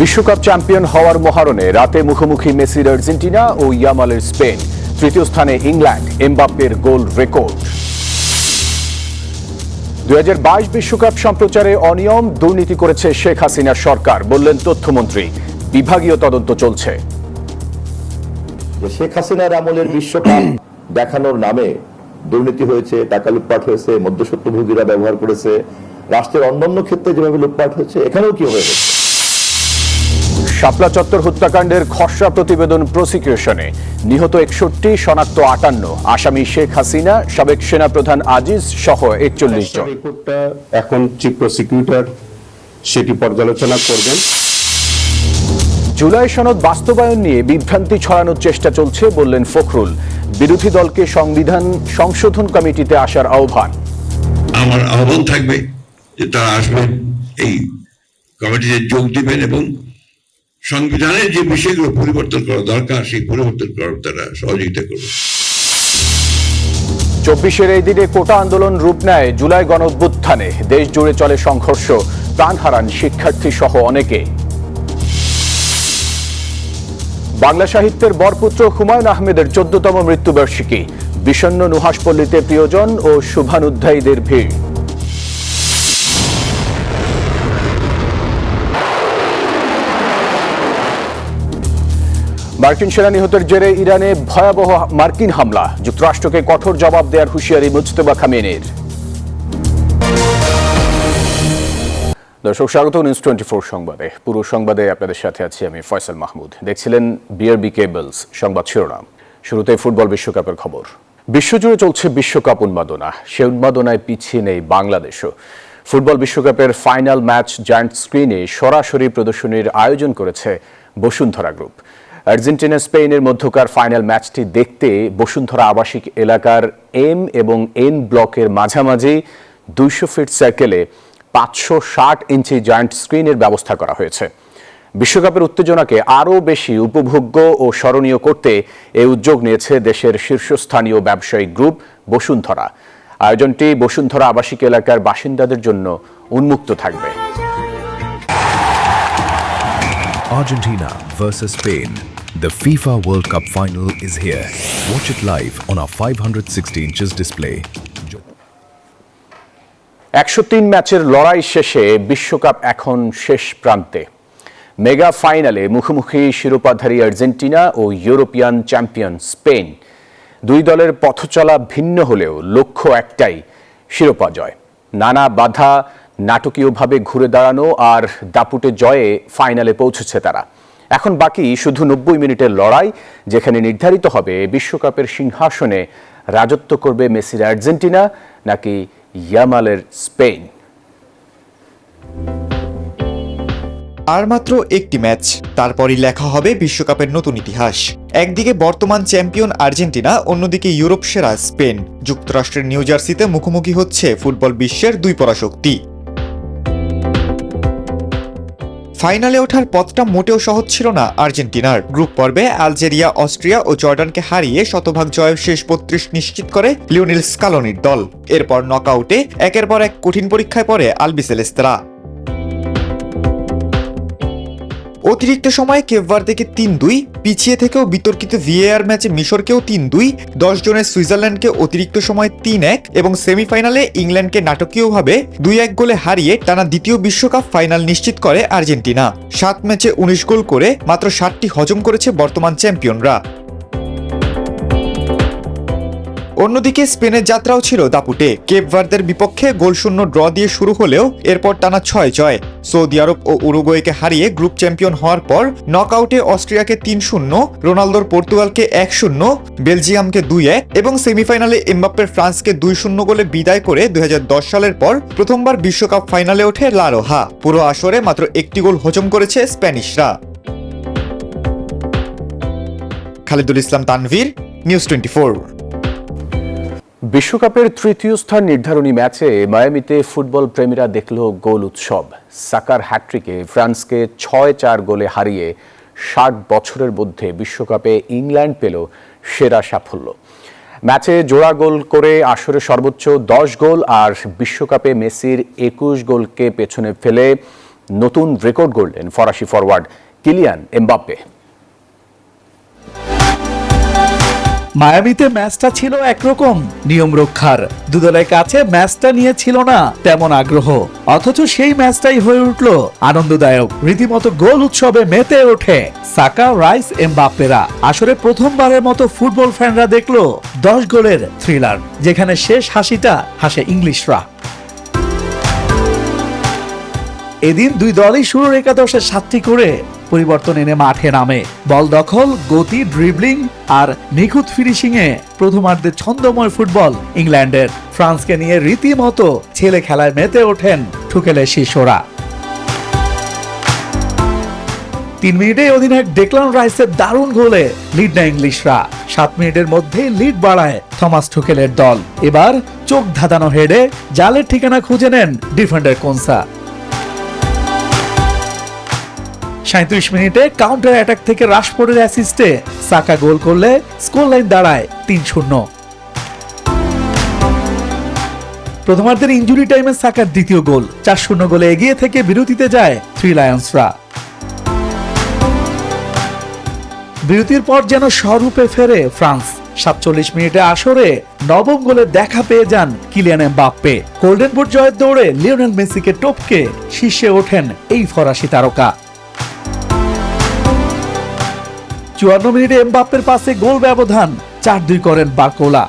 বিশ্বকাপ চ্যাম্পিয়ন হওয়ার মহারণে রাতে মুখোমুখি মেসির আর্জেন্টিনা ও ইয়ামালের স্পেন। তৃতীয় স্থানে ইংল্যান্ড, এমবাপ্পের গোল রেকর্ড। 2022 বিশ্বকাপ সম্প্রচারে অনিয়ম, দুর্নীতি করেছে শেখ হাসিনার সরকার, বললেন তথ্যমন্ত্রী। বিভাগীয় তদন্ত চলছে। শেখ হাসিনার আমলের বিশ্বকাপ দেখানোর নামে দুর্নীতি হয়েছে, টাকা লুটপাট হয়েছে, মধ্যস্বত্বভোগীরা ব্যবহার করেছে, রাষ্ট্রের অন্যান্য ক্ষেত্রে যেভাবে লুটপাট হয়েছে এখানেও কি হয়েছে। শাপলা চত্বর হত্যাকাণ্ডের খসড়া প্রতিবেদন প্রসিকিউশনে। নিহত 61, শনাক্ত 58। আসামি শেখ হাসিনা, সাবেক সেনাপ্রধান আজিজ সহ 41 জন। রিপোর্টটা এখন চিফ প্রসিকিউটর সেটি পর্যালোচনা করবেন। জুলাই সনদ বাস্তবায়ন নিয়ে বিভ্রান্তি ছড়ানোর চেষ্টা চলছে, বললেন ফখরুল। বিরোধী দলকে সংবিধান সংশোধন কমিটিতে আসার আহ্বান। আমার আহ্বান থাকবে যে তারা আসবেন, এই কমিটিতে যোগ দিবেন এবং সংবিধানের যে বিষয়গুলো পরিবর্তন করা দরকার সেই পরিবর্তন করার তারা সহযোগিতা করবে। 24-এর এই দিনে কোটা আন্দোলন রূপ নেয় জুলাই গণঅভ্যুত্থানে। দেশ জুড়ে চলে সংঘর্ষ, প্রাণ হারান শিক্ষার্থী সহ অনেকে। বাংলা সাহিত্যের বরপুত্র হুমায়ুন আহমেদের 14তম মৃত্যুবার্ষিকী। বিষণ্ণ নুহাশপল্লীতে প্রিয়জন ও শুভানুধ্যায়ীদের ভিড়। মার্কিন সেনা নিহতের জেরে ইরানে ভয়াবহ মার্কিন হামলা। যুক্তরাষ্ট্রকে কঠোর জবাব দেওয়ার হুঁশিয়ারি মুজতবা খামেনির। দর্শক, স্বাগত নিউজ 24 সংবাদে। পুরো সংবাদে আপনাদের সাথে আছি আমি ফয়সাল মাহমুদ। দেখছিলেন বিআরবি কেবলস সংবাদ শিরোনাম। শুরুতে ফুটবল বিশ্বকাপের খবর। বিশ্বজুড়ে চলছে বিশ্বকাপ উন্মাদনা। সে উন্মাদনায় পিছিয়ে নেই বাংলাদেশও। ফুটবল বিশ্বকাপের ফাইনাল ম্যাচ জায়ান্ট স্ক্রিনে সরাসরি প্রদর্শনীর আয়োজন করেছে বসুন্ধরা গ্রুপ। আর্জেন্টিনা স্পেনের মধ্যকার ফাইনাল ম্যাচটি দেখতে বসুন্ধরা আবাসিক এলাকার এম এবং এন ব্লকের মাঝামাঝি 200 ফিট সার্কেলে 560 ইঞ্চি জায়ান্ট স্ক্রিনের ব্যবস্থা করা হয়েছে। বিশ্বকাপের উত্তেজনাকে আরও বেশি উপভোগ্য ও স্মরণীয় করতে এই উদ্যোগ নিয়েছে দেশের শীর্ষস্থানীয় ব্যবসায়িক গ্রুপ বসুন্ধরা। আয়োজনটি বসুন্ধরা আবাসিক এলাকার বাসিন্দাদের জন্য উন্মুক্ত থাকবে। Argentina versus Spain. The FIFA World Cup final is here. Watch it live on our 560 inches display. 103 ম্যাচের লড়াই শেষে বিশ্বকাপ এখন শেষ প্রান্তে। মেগা ফাইনালে মুখোমুখি শিরোপাধারী আর্জেন্টিনা ও ইউরোপিয়ান চ্যাম্পিয়ন স্পেন। দুই দলের পথচলা ভিন্ন হলেও লক্ষ্য একটাই, শিরোপা জয়। নানা বাধা নাটকীয়ভাবে ঘুরে দাঁড়ানো আর দাপুটে জয়ে ফাইনালে পৌঁছেছে তারা। এখন বাকি শুধু 90 মিনিটের লড়াই, যেখানে নির্ধারিত হবে বিশ্বকাপের সিংহাসনে রাজত্ব করবে মেসির আর্জেন্টিনা নাকি ইয়ামালের স্পেন। আর মাত্র একটি ম্যাচ, তারপরই লেখা হবে বিশ্বকাপের নতুন ইতিহাস। একদিকে বর্তমান চ্যাম্পিয়ন আর্জেন্টিনা, অন্যদিকে ইউরোপ সেরা স্পেন। যুক্তরাষ্ট্রের নিউ জার্সিতে মুখোমুখি হচ্ছে ফুটবল বিশ্বের দুই পরাশক্তি। ফাইনালে ওঠার পথটা মোটেও সহজ ছিল না আর্জেন্টিনার। গ্রুপ পর্বে আলজেরিয়া, অস্ট্রিয়া ও জর্ডানকে হারিয়ে শতভাগ জয়ের শেষ 32 নিশ্চিত করে লিওনেল স্কালোনির দল। এরপর নকআউটে একের পর এক কঠিন পরীক্ষায় পড়ে আলবিসেলেস্তেরা। অতিরিক্ত সময়ে কেপ ভার্দেকে 3-2, পিছিয়ে থেকেও বিতর্কিত ভিএআর ম্যাচে মিশরকেও 3-2, 10 জনের সুইজারল্যান্ডকে অতিরিক্ত সময় 3-1 এবং সেমিফাইনালে ইংল্যান্ডকে নাটকীয়ভাবে 2-1 গোলে হারিয়ে টানা দ্বিতীয় বিশ্বকাপ ফাইনাল নিশ্চিত করে আর্জেন্টিনা। 7 ম্যাচে 19 গোল করে মাত্র 7টি হজম করেছে বর্তমান চ্যাম্পিয়নরা। অন্যদিকে স্পেনের যাত্রাও ছিল দাপুটে। কেপ ভার্দের বিপক্ষে গোলশূন্য ড্র দিয়ে শুরু হলেও এরপর টানা 6 জয়। সৌদি আরব ও উরুগুয়েকে হারিয়ে গ্রুপ চ্যাম্পিয়ন হওয়ার পর নকআউটে অস্ট্রিয়াকে 3-0, রোনালদোর পর্তুগালকে 1-0, বেলজিয়ামকে 2-1 এবং সেমিফাইনালে এমবাপ্পের ফ্রান্সকে 2-0 গোলে বিদায় করে 2010 সালের পর প্রথমবার বিশ্বকাপ ফাইনালে ওঠে লা রোহা। পুরো আসরে মাত্র একটি গোল হজম করেছে স্প্যানিশরা। খালিদুল ইসলাম তানভীর, নিউজ 24। বিশ্বকাপের তৃতীয় স্থান নির্ধারণী ম্যাচে মায়ামিতে ফুটবল প্রেমীরা দেখল গোল উৎসব। সাকার হ্যাট্রিকে ফ্রান্সকে 6-4 গোলে হারিয়ে 60 বছরের মধ্যে বিশ্বকাপে ইংল্যান্ড পেল সেরা সাফল্য। ম্যাচে জোড়া গোল করে আসরে সর্বোচ্চ 10 গোল আর বিশ্বকাপে মেসির 21 গোলকে পেছনে ফেলে নতুন রেকর্ড গড়লেন ফরাসি ফরওয়ার্ড কিলিয়ান এমবাপ্পে। মায়ামিতে ম্যাচটা ছিল একরকম নিয়ম রক্ষার, দুদলের কাছে ম্যাচটা নিয়ে ছিল না তেমন আগ্রহ, অথচ সেই ম্যাচটাই হয়ে উঠল আনন্দদায়ক। রীতিমতো গোল উৎসবে মেতে ওঠে সাকা, রাইস, এমবাপ্পেরা। আসলে প্রথমবারের মতো ফুটবল ফ্যানরা দেখলো 10 গোলের থ্রিলার, যেখানে শেষ হাসিটা হাসে ইংলিশরা। এদিন দুই দলই শুরুর একাদশে 7টি করে পরিবর্তন এনে মাঠে নামে। বল দখল, গতি, ড্রিবলিং আর নিখুঁত ফিনিশিং এ প্রথমার্ধে ছন্দময় ফুটবল ইংল্যান্ডের। ফ্রান্সকে নিয়ে রীতিমতো ছেলে খেলায় মেতে ওঠেন ঠুকেলের শিষ্যরা। 3 মিনিটে অধিনায়ক ডেক্লান রাইসের দারুণ গোলে লিড নেয় ইংলিশরা। 7 মিনিটের মধ্যেই লিড বাড়ায় থমাস ঠুকেলের দল। এবার চোখ ধাঁধানো হেডে জালের ঠিকানা খুঁজে নেন ডিফেন্ডার কোনসা। 37 মিনিটে কাউন্টার অ্যাটাক থেকে রাশফোর্ডের অ্যাসিস্টে সাকা গোল করলে স্কোর লাইন দাঁড়ায় 3-0। প্রথমার্ধের ইনজুরি টাইমে সাকার দ্বিতীয় গোল। 4-0 গোলে এগিয়ে থেকে বিরতিতে যায় থ্রি লায়ন্সরা। বিরতির পর যেন স্বরূপে ফেরে ফ্রান্স। 47 মিনিটে আসরে নবম গোলে দেখা পেয়ে যান কিলিয়ান এমবাপ্পে। গোল্ডেন বুট জয়ের দৌড়ে লিওনেল মেসিকে টপকে শীর্ষে ওঠেন এই ফরাসি তারকা। 54 মিনিটে এমবাপ্পের পাশে গোল ব্যবধান 4-2 করেন বার্কোলা।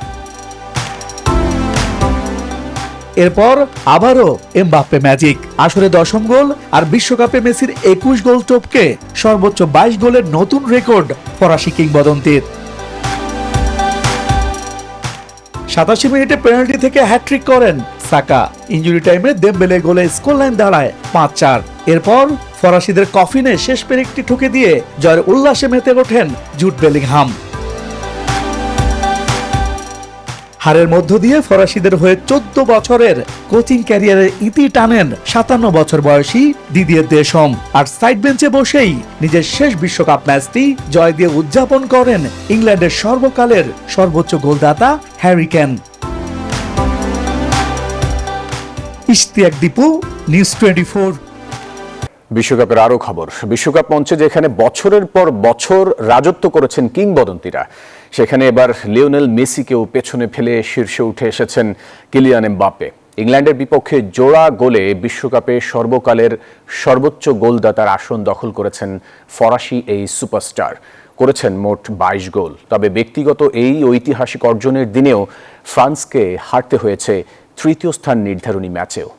এরপর আবারও এমবাপ্পে ম্যাজিক। আসরে 10ম গোল আর বিশ্বকাপে মেসির 21 গোল টপকে সর্বোচ্চ 22 গোলের নতুন রেকর্ড ফরাসি কিংবদন্তির। 87 মিনিটে পেনাল্টি থেকে হ্যাট্রিক করেন সাকা। ইনজুরি টাইমে দেমবেলে গোলে স্কোর লাইন দাঁড়ায় 5-4। এরপর ফরাসিদের কফিনে শেষ পেরেকটি ঠুকে দিয়ে জয়ের উল্লাসে মেতে ওঠেন জুড বেলিংহাম। হারের মধ্য দিয়ে ফরাসিদের হয়ে 14 বছরের কোচিং ক্যারিয়ারের ইতি টানেন 57 বছর বয়সী দিদিয়ের দেশম। আর সাইড বেঞ্চে বসেই নিজের শেষ বিশ্বকাপ ম্যাচটি জয় দিয়ে উদযাপন করেন ইংল্যান্ডের সর্বকালের সর্বোচ্চ গোলদাতা Harry Kane. Ishtiaq Dipu, news 24। বিশ্বকাপের আরও খবর। বিশ্বকাপ মঞ্চে যেখানে বছরের পর বছর রাজত্ব করেছেন কিংবদন্তিরা, সেখানে এবার লিওনেল মেসিকেও পেছনে ফেলে শীর্ষে উঠে এসেছেন কিলিয়ান এমবাপ্পে। ইংল্যান্ডের বিপক্ষে জোড়া গোলে বিশ্বকাপে সর্বকালের সর্বোচ্চ গোলদাতার আসন দখল করেছেন ফরাসি এই সুপারস্টার। করেছেন মোট 22 গোল। তবে ব্যক্তিগত এই ঐতিহাসিক অর্জনের দিনেও ফ্রান্সকে হারতে হয়েছে তৃতীয় স্থান নির্ধারণী ম্যাচেও।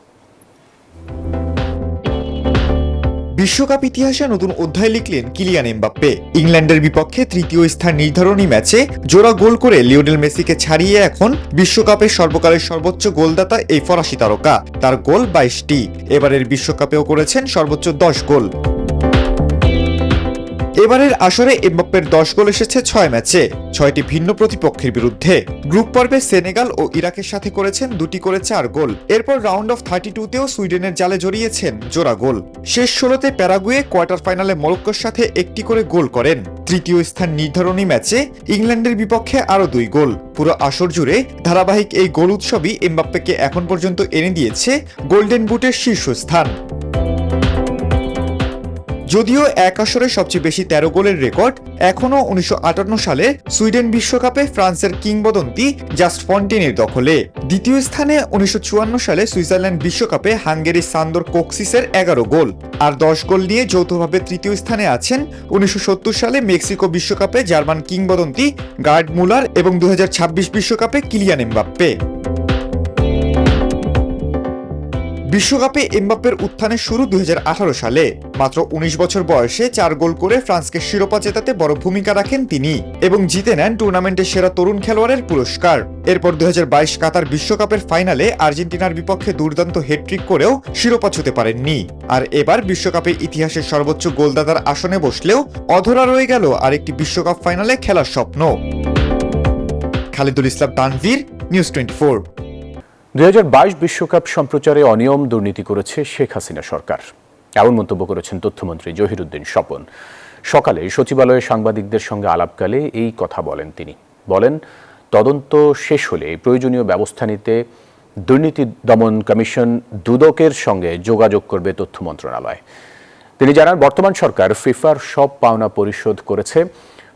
বিশ্বকাপ ইতিহাসে নতুন অধ্যায় লিখলেন কিলিয়ান এমবাপ্পে। ইংল্যান্ডের বিপক্ষে তৃতীয় স্থান নির্ধারণী ম্যাচে জোড়া গোল করে লিওনেল মেসিকে ছাড়িয়ে এখন বিশ্বকাপের সর্বকালের সর্বোচ্চ গোলদাতা এই ফরাসি তারকা। তার গোল 22টি। এবারের বিশ্বকাপেও করেছেন সর্বোচ্চ 10 গোল। এবারের আসরে এমবাপ্পের 10 গোল এসেছে 6 ম্যাচে, 6টি ভিন্ন প্রতিপক্ষের বিরুদ্ধে। গ্রুপ পর্বে সেনেগাল ও ইরাকের সাথে করেছেন 2টি করে 4 গোল। এরপর রাউন্ড অফ 32তেও সুইডেনের জালে জড়িয়েছেন জোড়া গোল। শেষ 16তে প্যারাগুয়ে, কোয়ার্টার ফাইনালে মরক্কোর সাথে 1টি করে গোল করেন। তৃতীয় স্থান নির্ধারণী ম্যাচে ইংল্যান্ডের বিপক্ষে আরও 2 গোল। পুরো আসর জুড়ে ধারাবাহিক এই গোল উৎসবই এমবাপ্পেকে এখন পর্যন্ত এনে দিয়েছে গোল্ডেন বুটের শীর্ষস্থান। যদিও এক আসরে সবচেয়ে বেশি 13 গোলের রেকর্ড এখনও 1958 সালে সুইডেন বিশ্বকাপে ফ্রান্সের কিংবদন্তি জাস্ট ফন্টেনের দখলে। দ্বিতীয় স্থানে 1954 সালে সুইজারল্যান্ড বিশ্বকাপে হাঙ্গেরির সান্দর কোক্সিসের 11 গোল। আর 10 গোল নিয়ে যৌথভাবে তৃতীয় স্থানে আছেন 1970 সালে মেক্সিকো বিশ্বকাপে জার্মান কিংবদন্তি গার্ড মুলার এবং 2026 বিশ্বকাপে কিলিয়ান এমবাপ্পে। বিশ্বকাপে এমবাপ্পের উত্থানের শুরু 2018 সালে। মাত্র 19 বছর বয়সে 4 গোল করে ফ্রান্সকে শিরোপা জেতাতে বড় ভূমিকা রাখেন তিনি এবং জিতে নেন টুর্নামেন্টের সেরা তরুণ খেলোয়াড়ের পুরস্কার। এরপর 2022 কাতার বিশ্বকাপের ফাইনালে আর্জেন্টিনার বিপক্ষে দুর্দান্ত হ্যাট্রিক করেও শিরোপা ছুঁতে পারেননি। আর এবার বিশ্বকাপে ইতিহাসের সর্বোচ্চ গোলদাতার আসনে বসলেও অধরা রয়ে গেল আরেকটি বিশ্বকাপ ফাইনালে খেলার স্বপ্ন। খালিদুল ইসলাম তানভীর, নিউজ 24। 2022 বিশ্বকাপ সম্প্রচারে অনিয়ম দুর্নীতি করেছে শেখ হাসিনা সরকার, এমন মন্তব্য করেছেন তথ্যমন্ত্রী জহিরুদ্দিন স্বপন। সকালে সচিবালয়ে সাংবাদিকদের সঙ্গে আলাপকালে এই কথা বলেন তিনি। বলেন, তদন্ত শেষ হলে প্রয়োজনীয় ব্যবস্থা নিতে দুর্নীতি দমন কমিশন দুদকের সঙ্গে যোগাযোগ করবে তথ্য মন্ত্রণালয়। তিনি জানান, বর্তমান সরকার ফিফার সব পাওনা পরিশোধ করেছে,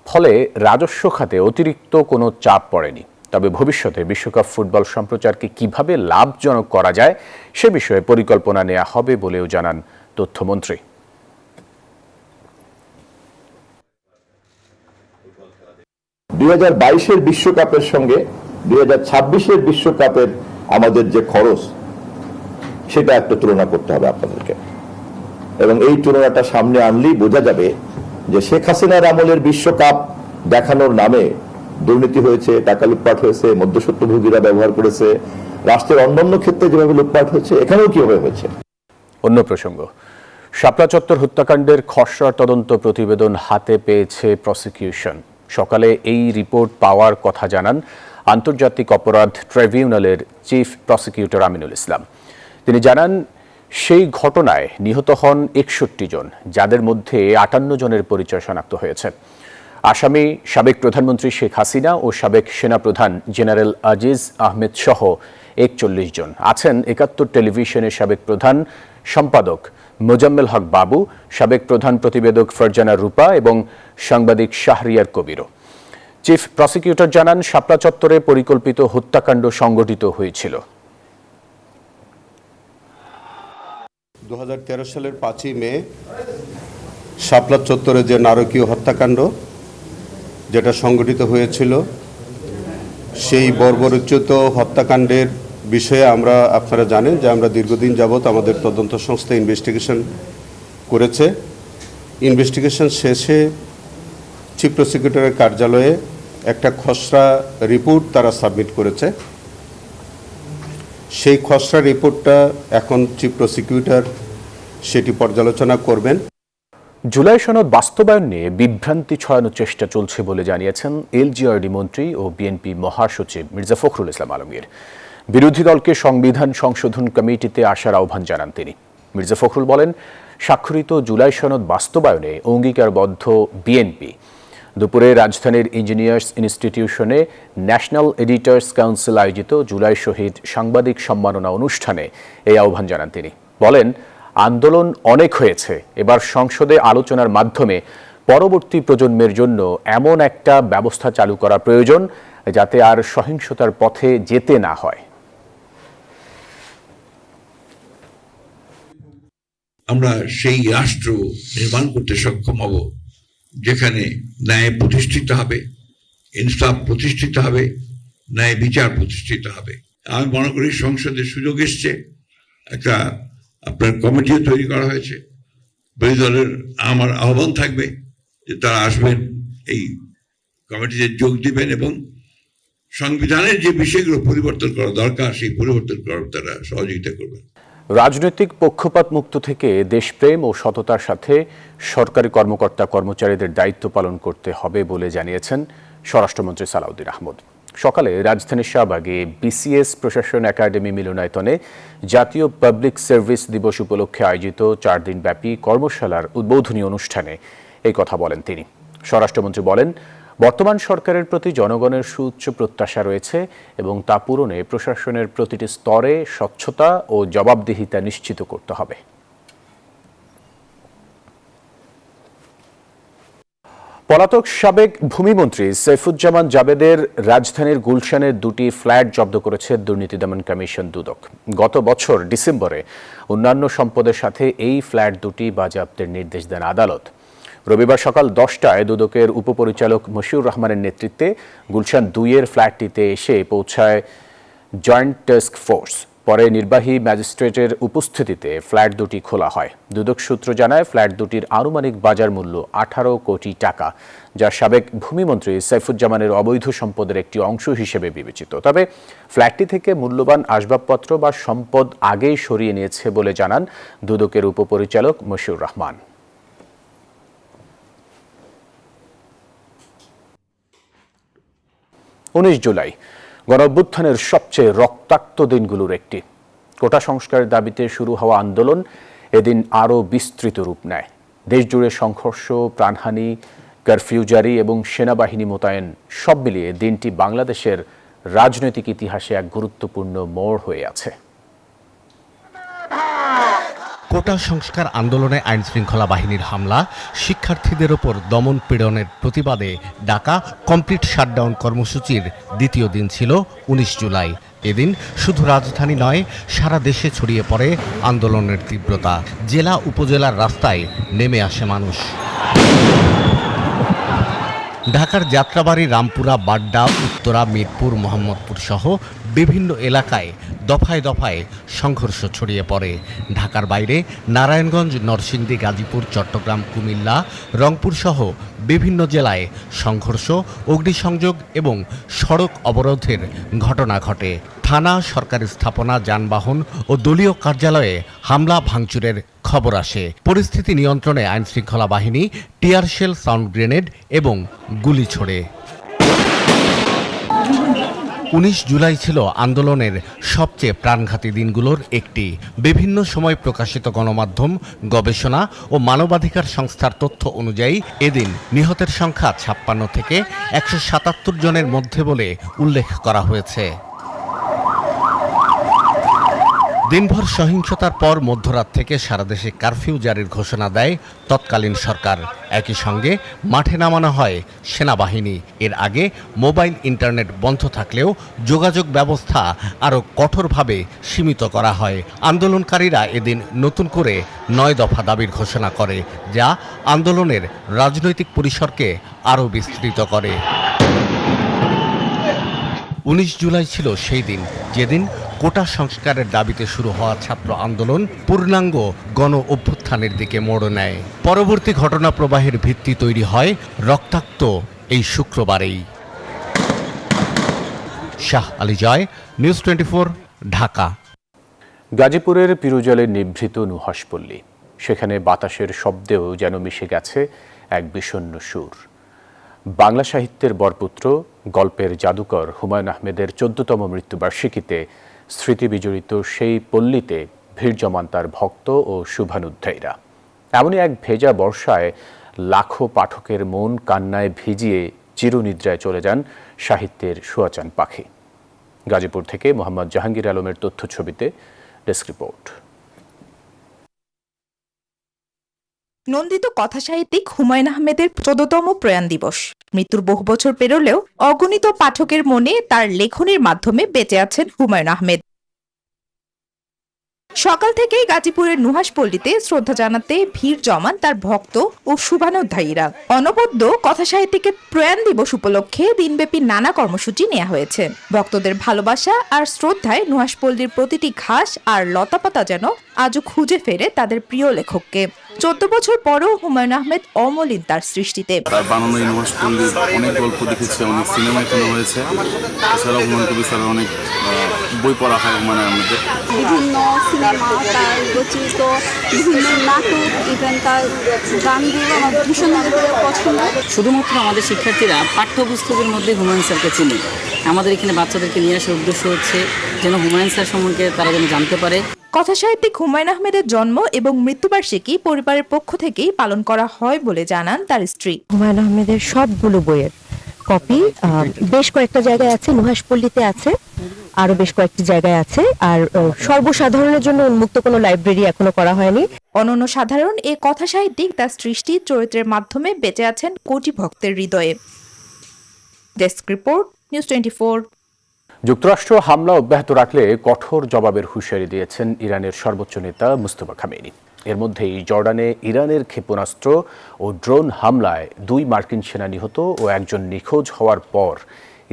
ফলে রাজস্ব খাতে অতিরিক্ত কোনো চাপ পড়েনি। তবে ভবিষ্যতে বিশ্বকাপ ফুটবল সম্প্রচারকে কিভাবে লাভজনক করা যায় সে বিষয়ে পরিকল্পনা নেওয়া হবে বলেও জানান তথ্যমন্ত্রী। 2022-এর বিশ্বকাপের সঙ্গে 2026-এর বিশ্বকাপের আমাদের যে খরচ, সেটা একটা তুলনা করতে হবে আপনাদেরকে, এবং এই তুলনাটা সামনে আনলেই বোঝা যাবে যে শেখ হাসিনার আমলের বিশ্বকাপ দেখানোর নামে দুর্নীতি হয়েছে, টাকা লুটপাট হয়েছে, মধ্যস্বত্বভোগীরা ব্যবহার করেছে, রাষ্ট্রের অন্যান্য ক্ষেত্রে যেভাবে লুটপাট হয়েছে এখানেও কিভাবে হয়েছে। অন্য প্রসঙ্গ, শাপলা চত্বর হত্যাকাণ্ডের খসড়া তদন্ত প্রতিবেদন হাতে পেয়েছে প্রসিকিউশন। সকালে এই রিপোর্ট পাওয়ার কথা জানান আন্তর্জাতিক অপরাধ ট্রাইব্যুনালের চিফ প্রসিকিউটর আমিনুল ইসলাম। তিনি জানান, সেই ঘটনায় নিহত হন 61 জন, যাদের মধ্যে 58 জনের পরিচয় শনাক্ত হয়েছে। আসামি সাবেক প্রধানমন্ত্রী শেখ হাসিনা ও সাবেক সেনাপ্রধান জেনারেল আজিজ আহমেদ সহ 41 জন। আছেন 71 টেলিভিশনের সাবেক প্রধান সম্পাদক মোজাম্মেল হক বাবু, সাবেক প্রধান প্রতিবেদক ফারজানা রূপা এবং সাংবাদিক শাহরিয়ার কবিরও। চিফ প্রসিকিউটর জানান, শাপলা চত্বরে পরিকল্পিত হত্যাকাণ্ড সংগঠিত হয়েছিল। 2013 সালের 5ই মে শাপলা চত্বরে যে নারকীয় হত্যাকাণ্ড যেটা সংগঠিত হয়েছিল, সেই বর্বরোচিত হত্যাকাণ্ডের বিষয়ে আপনারা জানেন যে আমরা দীর্ঘদিন যাবৎ আমাদের তদন্ত সংস্থা ইনভেস্টিগেশন করেছে। ইনভেস্টিগেশন শেষে চিফ প্রসিকিউটরের কার্যালয়ে একটা খসড়া রিপোর্ট তারা সাবমিট করেছে। সেই খসড়া রিপোর্টটা এখন চিফ প্রসিকিউটর সেটি পর্যালোচনা করবেন। জুলাই সনদ বাস্তবায়ন নিয়ে বিভ্রান্তি ছড়ানোর চেষ্টা চলছে বলে জানিয়েছেন এলজিআরডি মন্ত্রী ও বিএনপি মহাসচিব মির্জা ফখরুল ইসলাম আলমগীর। বিরোধী দলকে সংবিধান সংশোধন কমিটিতে আসার আহ্বান জানান তিনি। মির্জা ফখরুল বলেন, স্বাক্ষরিত জুলাই সনদ বাস্তবায়নে অঙ্গীকারবদ্ধ বিএনপি। দুপুরে রাজধানীর ইঞ্জিনিয়ার্স ইনস্টিটিউশনে ন্যাশনাল এডিটর্স কাউন্সিল আয়োজিত জুলাই শহীদ সাংবাদিক সম্মাননা অনুষ্ঠানে এই আহ্বান জানান তিনি। বলেন, আন্দোলন অনেক হয়েছে, এবার সংসদে আলোচনার মাধ্যমে পরবর্তী প্রজন্মের জন্য এমন একটা ব্যবস্থা চালু করা প্রয়োজন যাতে আর সহিংসতার পথে যেতে না হয়। আমরা সেই রাষ্ট্র নির্মাণ করতে সক্ষম হব যেখানে ন্যায় প্রতিষ্ঠিত হবে, ইনসাফ প্রতিষ্ঠিত হবে, ন্যায় বিচার প্রতিষ্ঠিত হবে। আমি মনে করি সংসদে সুযোগ এসছে, একটা আপনার কমিটিও তৈরি করা হয়েছে। বিরোধী দলের আমার আহ্বান থাকবে যে তারা আসবেন, এই কমিটিতে যোগ দিবেন এবং সংবিধানের যে বিষয়গুলো পরিবর্তন করা দরকার সেই পরিবর্তন করার তারা সহযোগিতা করবেন। রাজনৈতিক পক্ষপাত মুক্ত থেকে দেশপ্রেম ও সততার সাথে সরকারি কর্মকর্তা কর্মচারীদের দায়িত্ব পালন করতে হবে বলে জানিয়েছেন স্বরাষ্ট্রমন্ত্রী সালাউদ্দিন আহমদ। সকালে রাজধানীর শাহবাগে বিসিএস প্রশাসন একাডেমি মিলনায়তনে জাতীয় পাবলিক সার্ভিস দিবস উপলক্ষে আয়োজিত 4 দিনব্যাপী কর্মশালার উদ্বোধনী অনুষ্ঠানে এই কথা বলেন তিনি। স্বরাষ্ট্রমন্ত্রী বলেন, বর্তমান সরকারের প্রতি জনগণের সুউচ্চ প্রত্যাশা রয়েছে এবং তা পূরণে প্রশাসনের প্রতিটি স্তরে স্বচ্ছতা ও জবাবদিহিতা নিশ্চিত করতে হবে। পলাতক সাবেক ভূমিমন্ত্রী সাইফুজ্জামান জাবেদের রাজধানীর গুলশানের 2টি ফ্ল্যাট জব্দ করেছে দুর্নীতি দমন কমিশন দুদক। গত বছর ডিসেম্বরে অন্যান্য সম্পদের সাথে এই ফ্ল্যাট 2টি বাজেয়াপ্তের নির্দেশ দেন আদালত। রবিবার সকাল 10টায় দুদকের উপপরিচালক মশিউর রহমানের নেতৃত্বে গুলশান 2-এর ফ্ল্যাটটিতে এসে পৌঁছায় জয়েন্ট টাস্ক ফোর্স। পরে নির্বাহী ম্যাজিস্ট্রেটের উপস্থিতিতে ফ্ল্যাট 2টি খোলা হয়। দুদক সূত্র জানায়, ফ্ল্যাট 2টির আনুমানিক বাজার মূল্য 18 কোটি টাকা, যা সাবেক ভূমিমন্ত্রী সাইফুজ্জামানের অবৈধ সম্পদের একটি অংশ হিসেবে বিবেচিত। তবে ফ্ল্যাটটি থেকে মূল্যবান আসবাবপত্র বা সম্পদ আগেই সরিয়ে নিয়েছে বলে জানান দুদকের উপপরিচালক মশিউর রহমান। 19 জুলাই গণঅভ্যুত্থানের সবচেয়ে রক্তাক্ত দিনগুলোর একটি। কোটা সংস্কারের দাবিতে শুরু হওয়া আন্দোলন এদিন আরও বিস্তৃত রূপ নেয়। দেশজুড়ে সংঘর্ষ, প্রাণহানি, কারফিউ জারি এবং সেনাবাহিনী মোতায়েন, সব মিলিয়ে দিনটি বাংলাদেশের রাজনৈতিক ইতিহাসে এক গুরুত্বপূর্ণ মোড় হয়ে আছে। কোটা সংস্কার আন্দোলনে আইন শৃঙ্খলা বাহিনীর হামলা, শিক্ষার্থীদের ওপর দমন পীড়নের প্রতিবাদে ডাকা কমপ্লিট শাটডাউন কর্মসূচির দ্বিতীয় দিন ছিল ১৯ জুলাই। এদিন শুধু রাজধানী নয়, সারা দেশে ছড়িয়ে পড়ে আন্দোলনের তীব্রতা। জেলা উপজেলার রাস্তায় নেমে আসে মানুষ। ঢাকার যাত্রাবাড়ি, রামপুরা, বাড্ডা, উত্তরা, মিরপুর, মোহাম্মদপুর সহ বিভিন্ন এলাকায় দফায় দফায় সংঘর্ষ ছড়িয়ে পড়ে। ঢাকার বাইরে নারায়ণগঞ্জ, নরসিংদী, গাজীপুর, চট্টগ্রাম, কুমিল্লা, রংপুর সহ বিভিন্ন জেলায় সংঘর্ষ, অগ্নিসংযোগ এবং সড়ক অবরোধের ঘটনা ঘটে। থানা, সরকারি স্থাপনা, যানবাহন ও দলীয় কার্যালয়ে হামলা ভাঙচুরের খবর আসে। পরিস্থিতি নিয়ন্ত্রণে আইনশৃঙ্খলা বাহিনী টিয়ার শেল, সাউন্ড গ্রেনেড এবং গুলি ছোড়ে। ১৯ জুলাই ছিল আন্দোলনের সবচেয়ে প্রাণঘাতী দিনগুলোর একটি। বিভিন্ন সময় প্রকাশিত গণমাধ্যম, গবেষণা ও মানবাধিকার সংস্থার তথ্য অনুযায়ী এদিন নিহতের সংখ্যা ৫৬ থেকে ১৭৭ জনের মধ্যে বলে উল্লেখ করা হয়েছে। দিনভর সহিংসতার পর মধ্যরাত থেকে সারা দেশে কারফিউ জারির ঘোষণা দেয় তৎকালীন সরকার। একই সঙ্গে মাঠে নামানো হয় সেনাবাহিনী। এর আগে মোবাইল, ইন্টারনেট বন্ধ থাকলেও যোগাযোগ ব্যবস্থা আরও কঠোরভাবে সীমিত করা হয়। আন্দোলনকারীরা এদিন নতুন করে ৯ দফা দাবির ঘোষণা করে, যা আন্দোলনের রাজনৈতিক পরিসরকে আরও বিস্তৃত করে। ১৯ জুলাই ছিল সেই দিন যেদিন কোটা সংস্কারের দাবিতে শুরু হওয়া ছাত্র আন্দোলন পূর্ণাঙ্গ গণ অভ্যুত্থানের দিকে মোড় নেয়। পরবর্তী ঘটনা প্রবাহের ভিত্তি তৈরি হয় রক্তাক্ত এই শুক্রবারেই। শাহ আলী জয়, নিউজ 24, ঢাকা। গাজীপুরের পিরুজলে নিভৃত নুহাশপল্লী, সেখানে বাতাসের শব্দেও যেন মিশে গেছে এক বিষণ্ণ সুর। বাংলা সাহিত্যের বরপুত্র, গল্পের জাদুকর হুমায়ূন আহমেদের ১৪তম মৃত্যুবার্ষিকীতে স্মৃতি বিজড়িত সেই পল্লীতে ভিড় জমান তার ভক্ত ও শুভানুধ্যায়ীরা। এমনই এক ভেজা বর্ষায় লাখো পাঠকের মন কান্নায় ভিজিয়ে চিরনিদ্রায় চলে যান সাহিত্যের সোয়াচান পাখি। গাজীপুর থেকে মোহাম্মদ জাহাঙ্গীর আলমের তথ্যছবিতে ডেস্ক রিপোর্ট। নন্দিত কথাসাহিত্যিক হুমায়ূন আহমেদের ১৪তম প্রয়াণ দিবস। মৃত্যুর বহু বছর পেরোলেও অগণিত পাঠকের মনে তার লেখনীর মাধ্যমে বেঁচে আছেন হুমায়ূন আহমেদ। সকাল থেকেই গাজীপুরের নুহাশপল্লীতে শ্রদ্ধা জানাতে ভিড় জমান তার ভক্ত ও শুভানুধ্যায়ীরা। অনবদ্য কথাসাহিত্যিকের প্রয়াণ দিবস উপলক্ষে দিনব্যাপী নানা কর্মসূচি নেওয়া হয়েছে। ভক্তদের ভালোবাসা আর শ্রদ্ধায় নুহাশপল্লীর প্রতিটি ঘাস আর লতাপাতা যেন আজও খুঁজে ফেরে তাদের প্রিয় লেখককে। ১৪ বছর পরও হুমায়ূন আহমেদ অমলিন তার সৃষ্টিতে। তার বানানো এই নুহাশপল্লীর অনেক গল্প দেখেছে, অনেক সিনেমা এখানে হয়েছে। এছাড়াও হুমায়ূন কবির স্যারের অনেক বই পড়া হয় হুমায়ূন আহমেদের। বিভিন্ন সিনেমা, তার রচিত বিভিন্ন নাটক, ইভেন তার গানগুলো আমার ভীষণভাবে পছন্দ। শুধুমাত্র আমাদের শিক্ষার্থীরা পাঠ্যপুস্তকের মধ্যে হুমায়ূন স্যারকে চিনি। আমাদের এখানে বাচ্চাদেরকে নিয়ে আসার উদ্দেশ্য হচ্ছে যেন হুমায়ূন স্যার সম্পর্কে তারা যেন জানতে পারে। কথাসাহিত্যিক হুমায়ূন আহমেদের জন্ম এবং মৃত্যুবার্ষিকী পরিবারের পক্ষ থেকেই পালন করা হয় বলে জানান তার স্ত্রী। হুমায়ূন আহমেদের সবগুলো বইয়ের কপি বেশ কয়েকটা জায়গায় আছে, নুহাশপল্লীতে আছে, আরো বেশ কয়েকটি জায়গায় আছে। আর সর্বসাধারণের জন্য উন্মুক্ত কোনো লাইব্রেরি এখনো করা হয়নি। অনন্য সাধারণ এ কথাসাহিত্যিক তার সৃষ্টি চরিত্রের মাধ্যমে বেঁচে আছেন কোটি ভক্তের হৃদয়ে। Desk report, news 24। যুক্তরাষ্ট্র হামলা অব্যাহত রাখলে কঠোর জবাবের হুঁশিয়ারি দিয়েছেন ইরানের সর্বোচ্চ নেতা মুস্তফা খামেনি। এর মধ্যেই জর্ডানে ইরানের ক্ষেপণাস্ত্র ও ড্রোন হামলায় ২ মার্কিন সেনা নিহত ও একজন নিখোঁজ হওয়ার পর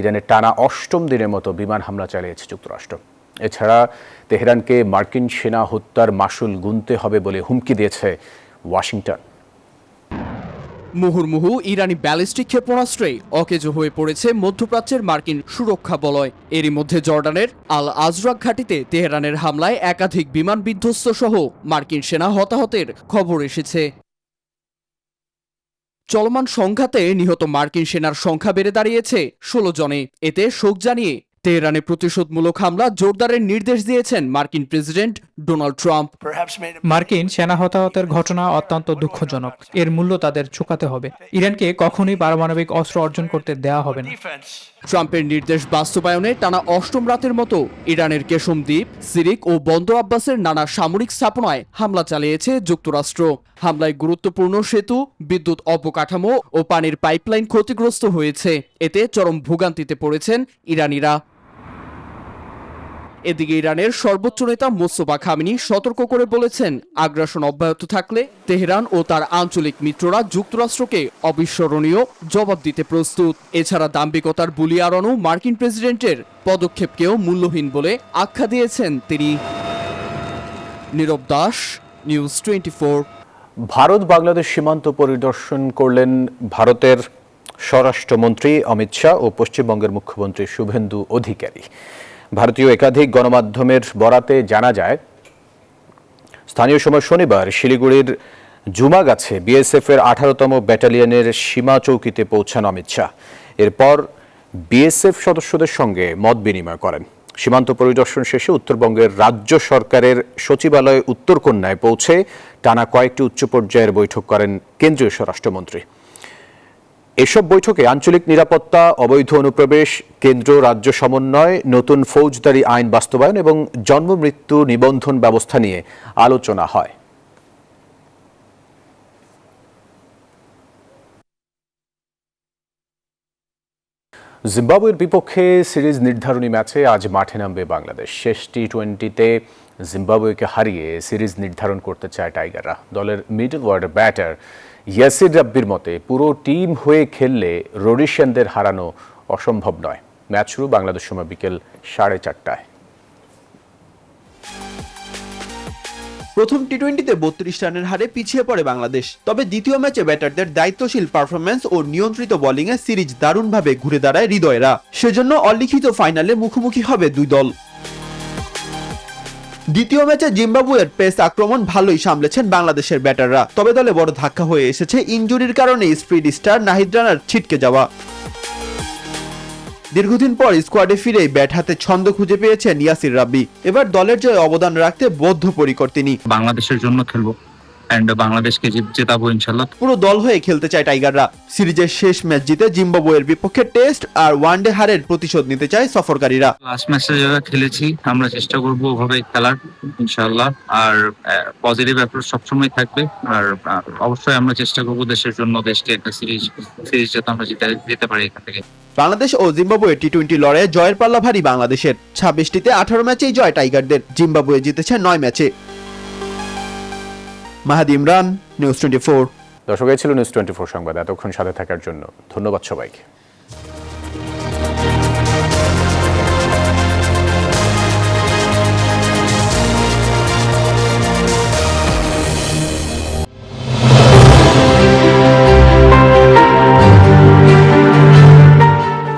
ইরানে টানা ৮ম দিনের মতো বিমান হামলা চালিয়েছে যুক্তরাষ্ট্র। এছাড়া তেহরানকে মার্কিন সেনা হত্যার মাশুল গুনতে হবে বলে হুমকি দিয়েছে ওয়াশিংটন। মুহুর্মুহু ইরানি ব্যালিস্টিক ক্ষেপণাস্ত্রে অকেজো হয়ে পড়েছে মধ্যপ্রাচ্যের মার্কিন সুরক্ষা বলয়। এরই মধ্যে জর্ডানের আল আজরাক ঘাঁটিতে তেহরানের হামলায় একাধিক বিমান বিধ্বস্ত সহ মার্কিন সেনা হতাহতের খবর এসেছে। চলমান সংঘাতে নিহত মার্কিন সেনার সংখ্যা বেড়ে দাঁড়িয়েছে ১৬ জনে। এতে শোক জানিয়ে তেহরানে প্রতিশোধমূলক হামলা জোরদারের নির্দেশ দিয়েছেন মার্কিন প্রেসিডেন্ট ডোনাল্ড ট্রাম্প। মার্কিন সেনা হতাহতের ঘটনা অত্যন্ত দুঃখজনক। এর মূল্য তাদের চুকাতে হবে। ইরানকে কখনোই পারমাণবিক অস্ত্র অর্জন করতে দেওয়া হবে না। ট্রাম্পের নির্দেশ বাস্তবায়নে টানা 8ম রাতের মতো ইরানের কেশম দ্বীপ, সিরিক ও বন্দর আব্বাসের নানা সামরিক স্থাপনায় হামলা চালিয়েছে যুক্তরাষ্ট্র। হামলায় গুরুত্বপূর্ণ সেতু, বিদ্যুৎ অবকাঠামো ও পানির পাইপলাইন ক্ষতিগ্রস্ত হয়েছে। এতে চরম ভোগান্তিতে পড়েছেন ইরানিরা। এদিকে ইরানের সর্বোচ্চ নেতা মোস্তফা খামেনি সতর্ক করে বলেছেন, আগ্রাসন অব্যাহত থাকলে তেহরান ও তার আঞ্চলিক মিত্ররা যুক্তরাষ্ট্রকে অবিস্মরণীয় জবাব দিতে প্রস্তুত। এছাড়া দাম্ভিকতার বুলি আড়ানো মার্কিন প্রেসিডেন্টের পদক্ষেপকেও মূল্যহীন বলে আখ্যা দিয়েছেন তিনি। নীরব দাস, নিউজ 24। ভারত বাংলাদেশ সীমান্ত পরিদর্শন করলেন ভারতের স্বরাষ্ট্রমন্ত্রী অমিত শাহ ও পশ্চিমবঙ্গের মুখ্যমন্ত্রী শুভেন্দু অধিকারী। ভারতীয় একাধিক গণমাধ্যমের বরাতে জানা যায়, স্থানীয় সময় শনিবার শিলিগুড়ির জুমাগাছে বিএসএফ এর 18তম ব্যাটালিয়নের সীমা চৌকিতে পৌঁছান অমিত শাহ। এরপর বিএসএফ সদস্যদের সঙ্গে মত বিনিময় করেন। সীমান্ত পরিদর্শন শেষে উত্তরবঙ্গের রাজ্য সরকারের সচিবালয় উত্তরকন্যায় পৌঁছে টানা কয়েকটি উচ্চ পর্যায়ের বৈঠক করেন কেন্দ্রীয় স্বরাষ্ট্রমন্ত্রী। এসব বৈঠকে আঞ্চলিক নিরাপত্তা, অবৈধ অনুপ্রবেশ, কেন্দ্র রাজ্য সমন্বয়, নতুন ফৌজদারি আইন বাস্তবায়ন এবং জন্ম মৃত্যু নিবন্ধন ব্যবস্থা নিয়ে আলোচনা হয়। জিম্বাবুয়ের বিপক্ষে সিরিজ নির্ধারণী ম্যাচে আজ মাঠে নামবে বাংলাদেশ। শেষ টি-20তে জিম্বাবুয়েকে হারিয়ে সিরিজ নির্ধারণ করতে চায় টাইগাররা। দলের মিডল অর্ডার ব্যাটার ইয়াসির রাব্বির মতে, পুরো টিম হয়ে খেললে রোডিশিয়ানদের হারানো অসম্ভব নয়। ম্যাচ শুরু বাংলাদেশ সময় বিকেল 4:30টায়। প্রথম টি-20তে 32 রানের হারে পিছিয়ে পড়ে বাংলাদেশ। তবে দ্বিতীয় ম্যাচে ব্যাটারদের দায়িত্বশীল পারফরম্যান্স ও নিয়ন্ত্রিত বোলিংয়ে সিরিজ দারুণভাবে ঘুরে দাঁড়ায় হৃদয়েরা। সেজন্য অলিখিত ফাইনালে মুখোমুখি হবে দুই দল। দ্বিতীয় ম্যাচে জিম্বাবুয়ের পেস আক্রমণ ভালোই সামলেছেন বাংলাদেশের ব্যাটাররা। তবে দলে বড় ধাক্কা হয়ে এসেছে ইনজুরির কারণে স্পিড স্টার নাহিদ রানার ছিটকে যাওয়া। দীর্ঘদিন পর স্কোয়াডে ফিরে ব্যাট হাতে ছন্দ খুঁজে পেয়েছেন ইয়াসির রাব্বি। এবার দলের জয়ে অবদান রাখতে বদ্ধপরিকর তিনি। বাংলাদেশের জন্য খেলবো, বাংলাদেশকে জেতাবো ইনশাআল্লাহ। পুরো দল হয়ে খেলতে চায় টাইগাররা। সিরিজের শেষ ম্যাচ জিতে জিম্বাবুয়ের বিপক্ষে টেস্ট আর ওয়ানডে হারের প্রতিশোধ নিতে চায় সফরকারীরা। লাস্ট ম্যাচে যারা খেলেছি আমরা চেষ্টা করবো ওভাবে খেলার ইনশাআল্লাহ। আর পজিটিভ অ্যাপ্রোচ সবসময় থাকবে। আর অবশ্যই আমরা চেষ্টা করবো দেশের জন্য, দেশকে একটা সিরিজ যাতে আমরা যেতে পারি এখান থেকে। বাংলাদেশ ও জিম্বাবুয়ে টি-20 লড়াইয়ে জয়ের পাল্লা ভারী বাংলাদেশের। 26টিতে 18 ম্যাচেই জয় টাইগারদের। জিম্বাবুয়ে জিতেছে 9 ম্যাচে। মাহাদি ইমরান, নিউজ 24। দর্শক, এই ছিল নিউজ 24 সংবাদ। এতক্ষণ সাথে থাকার জন্য ধন্যবাদ সবাইকে।